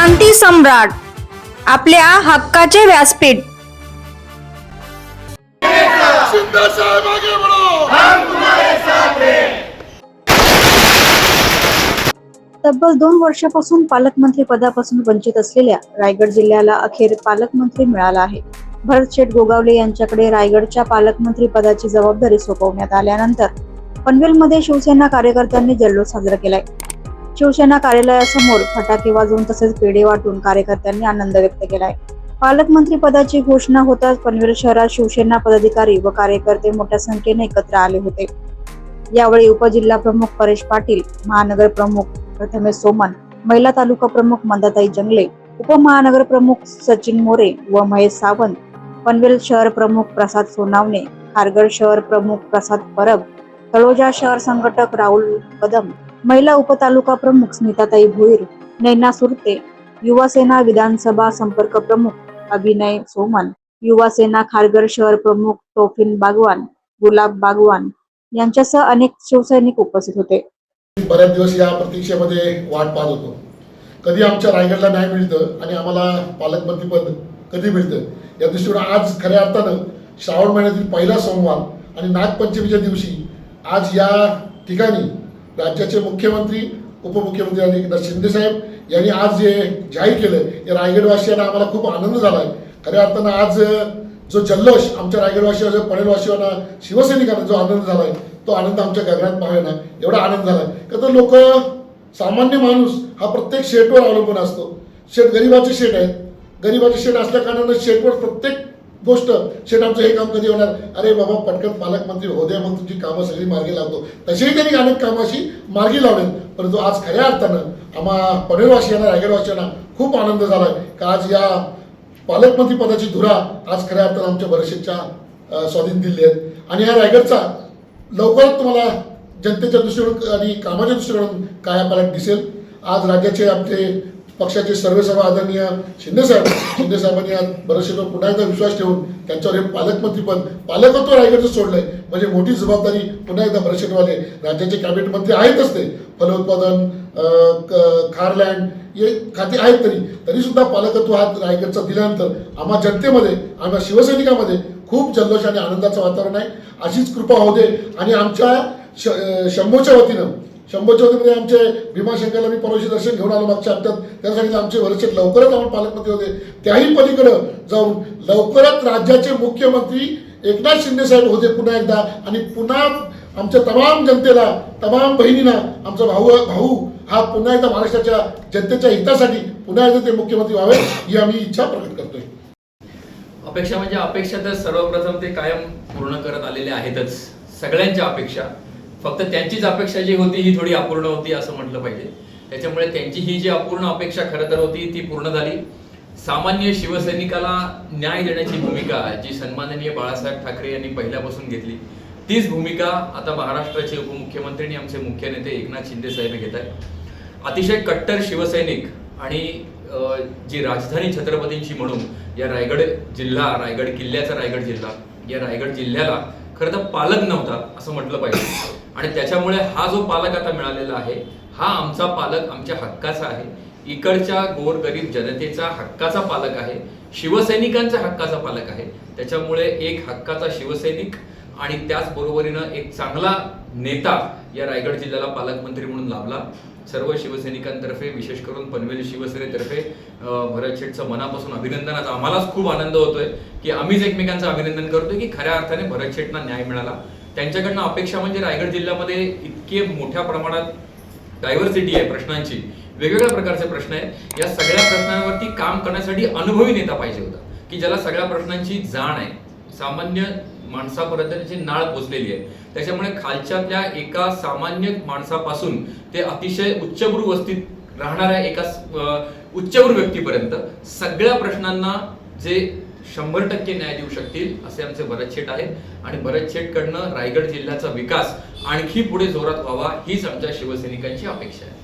क्रांती सम्राट, आपल्या हक्काचे व्यासपीठ। शिंदे साहब आगे बढ़ो, हम तुम्हारे साथ हैं। तब्बल 2 वर्षापासून पालकमंत्री पदापासून वंचित असलेल्या रायगड जिल्ह्याला अखेर पालकमंत्री मिळाला आहे। भरत गोगावले यांच्याकडे रायगडच्या पालकमंत्री पदाची जबाबदारी सोपवण्यात आल्यानंतर पनवेलमध्ये शिवसेना कार्यकर्त्यांनी जल्लोष साजरा केलाय। शिवसेना कार्यालयासमोर फटाके वाजवून तसेच पेढे वाटून कार्यकर्त्यांनी आनंद व्यक्त केलाय। पालकमंत्री पदाची घोषणा होताच पनवेल शहरात शिवसेना पदाधिकारी व कार्यकर्ते मोठ्या संख्येने एकत्र आले होते। यावेळी उपजिल्हा प्रमुख परेश पाटील, महानगर प्रमुख प्रथमेश सोमन, महिला तालुका प्रमुख मंदाताई जंगले, उपमहानगर प्रमुख सचिन मोरे व महेश सावंत, पनवेल शहर प्रमुख प्रसाद सोनावणे, खारघर शहर प्रमुख प्रसाद परब, तळोजा शहर संघटक राहुल कदम, महिला उपतालुका प्रमुख स्मिताताई भोईर, नैना सुरते, युवा सेना विधानसभा संपर्क प्रमुख अभिनय सोमन, युवा सेना खारघर शहर प्रमुख तोफिन बागवान, गुलाब बागवान यांच्यासह अनेक शिवसैनिक उपस्थित होते। बरेच दिवस या प्रतीक्षेमध्ये वाट पाहत होतो, कधी आमच्या रायगडला न्याय मिळतं आणि आम्हाला पालकमंत्री पद कधी मिळतं। या दृष्टीने आज खऱ्या अर्थानं श्रावण महिन्यातील पहिला सोमवार आणि नागपंचमीच्या दिवशी आज या ठिकाणी राज्याचे मुख्यमंत्री, उपमुख्यमंत्री आणि एकनाथ शिंदे साहेब यांनी आज जे जाहीर केलं, या रायगडवासियांना आम्हाला खूप आनंद झाला आहे। खऱ्या अर्थानं आज जो जल्लोष आमच्या रायगडवासियांना, पनवेलवासियांना, शिवसैनिकांना जो आनंद झाला आहे, तो आनंद आमच्या गगनात पाहायला एवढा आनंद झाला आहे। का तर लोक, सामान्य माणूस हा प्रत्येक शेटवर अवलंबून असतो। शेट गरिबाचे शेट आहेत, गरिबाचे शेट असल्या कारणानं शेटवर प्रत्येक गोष्ट, शेट आमचं हे काम कधी होणार, अरे बाबा पटकन पालकमंत्री हो दे, मग तुमची कामं सगळी मार्गी लावतो। तसेही त्यांनी अनेक कामं अशी मार्गी लावलेत, परंतु आज खऱ्या अर्थानं आम्हा पनवेलवासियांना, रायगडवासियांना खूप आनंद झाला आहे का आज या पालकमंत्री पदाची धुरा आज खऱ्या अर्थानं आमच्या भरतशेठच्या स्वाधीन दिली आहेत। आणि ह्या रायगडचा लवकरच तुम्हाला जनतेच्या दृष्टीकोन आणि कामाच्या दृष्टीकोन कायापालट दिसेल। आज राज्याचे आमचे पक्षाचे सर्व आदरणीय शिंदे साहेबांनी आज भरतशेठवर पुन्हा एकदा विश्वास ठेवून त्यांच्यावर हे पालकमंत्रीपद, पालकत्व रायगडचं सोडलंय म्हणजे मोठी जबाबदारी पुन्हा एकदा भरतशेठवाले, राज्याचे कॅबिनेट मंत्री आहेतच, ते फलोत्पादन, खारलँड हे खाते आहेत, तरी सुद्धा पालकत्व हा रायगडचा दिल्यानंतर आम्हा जनतेमध्ये, आम्हा शिवसैनिकांमध्ये खूप जल्लोष आणि आनंदाचं वातावरण आहे। अशीच कृपा होऊ दे। आणि आमच्या शंभूच्या वतीनं आमचे भीमाशंकरला मी परवाशी दर्शन घेऊन आलो मागच्या हप्त्यात, त्यासाठी आमचे भरतशेठ लवकरच आपण पालकमंत्री होते, त्याही पलीकडं जाऊन लवकरच राज्याचे मुख्यमंत्री एकनाथ शिंदे साहेब होते पुन्हा एकदा, आणि पुन्हा आमच्या तमाम जनतेला, तमाम बहिणींना आमचा भाऊ हा पुन्हा एकदा महाराष्ट्राच्या जनतेच्या हितासाठी पुन्हा एकदा ते मुख्यमंत्री व्हावे ही आम्ही इच्छा प्रकट करतोय। अपेक्षा म्हणजे अपेक्षा तर सर्वप्रथम ते कायम पूर्ण करत आलेले आहेतच, सगळ्यांच्या अपेक्षा। फक्त त्यांचीच अपेक्षा जी होती ही थोडी अपूर्ण होती असं म्हटलं पाहिजे। त्याच्यामुळे त्यांची ही जी अपूर्ण अपेक्षा खरं तर होती ती पूर्ण झाली। सामान्य शिवसैनिकाला न्याय देण्याची भूमिका जी सन्माननीय बाळासाहेब ठाकरे यांनी पहिल्यापासून घेतली, तीच भूमिका आता महाराष्ट्राचे उपमुख्यमंत्री आणि आमचे मुख्य नेते एकनाथ शिंदे साहेब घेत आहेत। अतिशय कट्टर शिवसैनिक आणि जी राजधानी छत्रपतींची म्हणून या रायगड किल्ल्याचा रायगड जिल्हा, या रायगड जिल्ह्याला खरं तर पालक नव्हता असं म्हटलं पाहिजे। आणि त्याच्यामुळे हा जो पालक आता मिळालेला आहे, हा आमचा पालक, आमच्या हक्काचा आहे, इकडच्या गोरगरीब जनतेचा हक्काचा पालक आहे, शिवसैनिकांच्या हक्काचा पालक आहे। त्याच्यामुळे एक हक्काचा शिवसैनिक आणि त्याचबरोबरीनं एक चांगला नेता या रायगड जिल्ह्याला पालकमंत्री म्हणून लाभला। सर्व शिवसैनिकांतर्फे, विशेष करून पनवेल शिवसेनेतर्फे भरतशेठचं मनापासून अभिनंदन। आज आम्हालाच खूप आनंद होतोय की आम्हीच एकमेकांचं अभिनंदन करतोय की खऱ्या अर्थाने भरतशेठना न्याय मिळाला। त्यांच्याकडनं अपेक्षा म्हणजे रायगड जिल्ह्यामध्ये इतके मोठ्या प्रमाणात डायव्हर्सिटी आहे प्रश्नांची, वेगवेगळ्या प्रकारचे प्रश्न आहेत, या सगळ्या प्रश्नांवरती काम करण्यासाठी अनुभवी नेता पाहिजे होता की ज्याला सगळ्या प्रश्नांची जाण आहे, सामान्य माणसापर्यंतची नाळ पोचलेली आहे। त्याच्यामुळे खालच्यातल्या एका सामान्य माणसापासून ते अतिशय उच्चभ्रू वस्तीत राहणाऱ्या एका उच्चभ्रू व्यक्तीपर्यंत सगळ्या प्रश्नांना जे 100% न्याय देऊ शकतील असे आमचे भरतशेठ आहेत। आणि भरतशेठकडनं रायगड जिल्ह्याचा विकास आणखी पुढे जोरात व्हावा हीच आमच्या शिवसैनिकांची अपेक्षा आहे।